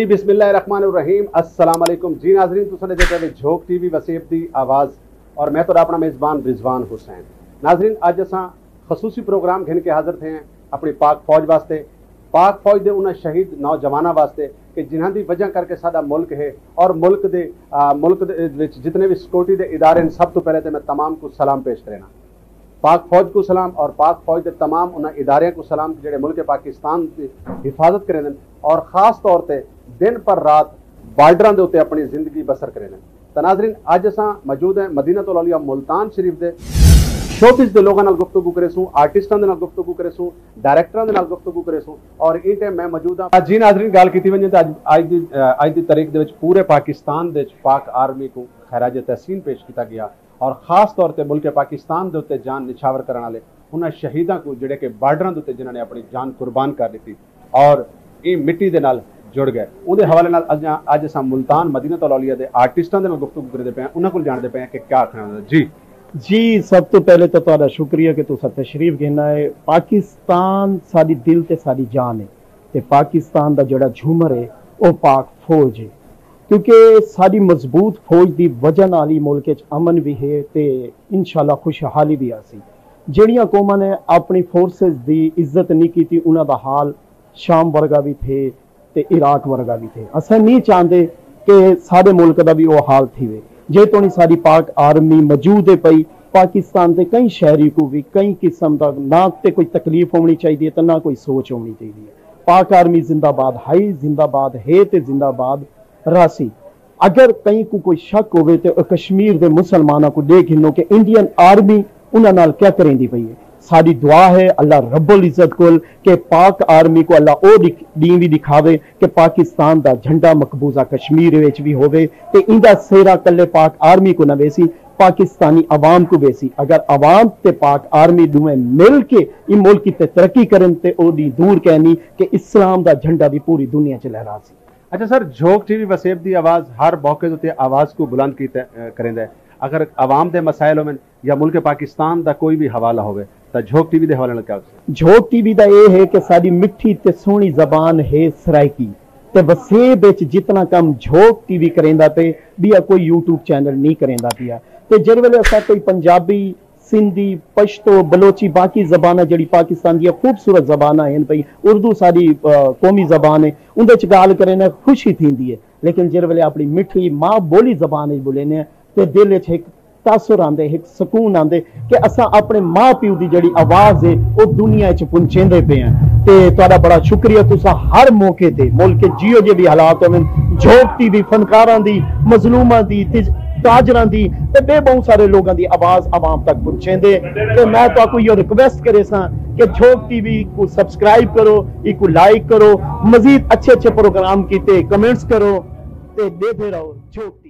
बिस्मिल्लाहिर्रहमानिर्रहीम अस्सलाम वालेकुम जी नाज़रीन, तुसां देखदे पे झोक टीवी वसीब दी आवाज़ और मैं तो अपना मेज़बान रिजवान हुसैन। नाज़रीन, अज असां खसूसी प्रोग्राम घिन के हाज़र थे अपनी पाक फौज वास्ते, पाक फौज के उन्होंने शहीद नौजवानों वास्ते कि जिन्हां दी वजह करके साडा मुल्क है और मुल्क दे जितने भी सिक्योरिटी के इदारे हैं, सब तो पहले तो मैं तमाम को सलाम पेश करना। पाक फौज को सलाम और पाक फौज के तमाम उन्होंने इदारे को सलाम जो मुल्क पाकिस्तान की हिफाजत करें और ख़ास तौर पर दिन पर रात बार्डर के उत्ते अपनी जिंदगी बसर करें। तो नाज़रीन, अज असां मौजूद हैं मदीनतुल औलिया मुल्तान शरीफ के शोबिज़ के लोगों गुफ्तगू करेसूँ, आर्टिस्टों के गुफ्तगू करेसूँ, डायरेक्टरों के गुफ्तगू करेसूँ और इन टाइम मैं मौजूद हाँ जी। नाज़रीन, गल की वजे तो अज की तारीख के पूरे पाकिस्तान के पाक आर्मी को खैराज तहसीन पेश किया गया और ख़ास तौर पर मुल्क पाकिस्तान के उत्ते जान निछावर करने वाले उन्होंने शहीदों को जोड़े कि बार्डर के उत्ते जिन्होंने अपनी जान कुर्बान कर दी और ये मिट्टी के नाल जुड़ गए। उहदे हवाले नाल अज असां मुल्तान मदीनतुल औलिया के आर्टिस्टों के गुफ्तगू करते पे, उन्होंने को जानते पे कि क्या आखना जी। सब तो पहले तो तुहाडा शुक्रिया कि तुसां तशरीफ घेना है। पाकिस्तान साडी दिल ते साडी जान है ते पाकिस्तान दा जिहड़ा झूमर है वो पाक फौज है, क्योंकि साडी मजबूत फौज की वजह नाल ही मुल्क च अमन भी है ते इंशाअल्लाह खुशहाली भी आसी। जिहड़ियां कौमां ने अपनी फोर्सेस की इज्जत नहीं की, उन्हां दा हाल शाम वर्गा भी थे ते इराक वर्गा भी थे। असां नहीं चाहते कि सारे मुल्क का भी वो हाल थी। जे तो नहीं सारी पाक आर्मी मौजूद है पई, पाकिस्तान के कई शहरी को भी कई किस्म का ना तो कोई तकलीफ होनी चाहिए तो ना कोई सोच होनी चाहिए। पाक आर्मी जिंदाबाद हाई जिंदाबाद है ते जिंदाबाद रासी। अगर कहीं को कोई शक हो तो कश्मीर के मुसलमानों को देख लो कि इंडियन आर्मी उन्हां नाल क्या करेंदी पई है। साड़ी दुआ है अल्लाह रब्बुल इज्जत कोल के पाक आर्मी को अल्लाह ओ दी भी दिखावे कि पाकिस्तान का झंडा मकबूजा कश्मीर विच भी होवे ते इंदा सेरा कल्ले पाक आर्मी को न वेसी, पाकिस्तानी अवाम को वेसी। अगर अवाम ते पाक आर्मी दुए मिल के इन मुल्क की तरक्की करन ते ओदी दूर कहनी कि इस्लाम का झंडा भी पूरी दुनिया च लहरा सी। अच्छा सर, झोक टीवी वसेब की आवाज़ हर मौके उत्ते आवाज़ को बुलंद करेंदा है। अगर आवाम के मसाइल होवन या मुल्क पाकिस्तान का कोई भी हवाला हो तो झोक टीवी के हवाले क्या? झोक टीवी का यह है कि सारी मिठी ते सोहनी जबान है सरायकी ते वसेब विच जितना कम झोक टीवी करेंदा पे बिया कोई यूट्यूब चैनल नहीं करेंदा पिया। ते जिस वेले असां कोई पंजाबी, सिंधी, पश्तो, बलोची बाकी जबाना जी पाकिस्तान दी खूबसूरत जबाना हैं पई, उर्दू सारी कौमी जबान है, उनदे च गाल करें खुशी थींदी है। लेकिन जिस वेले अपनी मिठी माँ बोली जबान बोलेने ते दिल च एक तासुर आंदे, एक सुकून आंदे कि असां अपने माँ प्यो की जिहड़ी आवाज़ है वो दुनिया च पहुंचेंदे पे हैं। ते तुहाडा बड़ा शुक्रिया, तुसां हर मौके ते मुल्क जियो जे भी हालात होवन झोक टीवी फनकारां दी, मजलूमां दी, ताजरां दी ते बहुत सारे लोगों की आवाज़ आवाम तक पहुंचेंदे। ते मैं तो आपको ये रिक्वेस्ट करे कि झोक टीवी को सब्सक्राइब करो, इको लाइक करो, मजीद अच्छे अच्छे प्रोग्राम कीते कमेंट्स करो ते देते रहो झोक।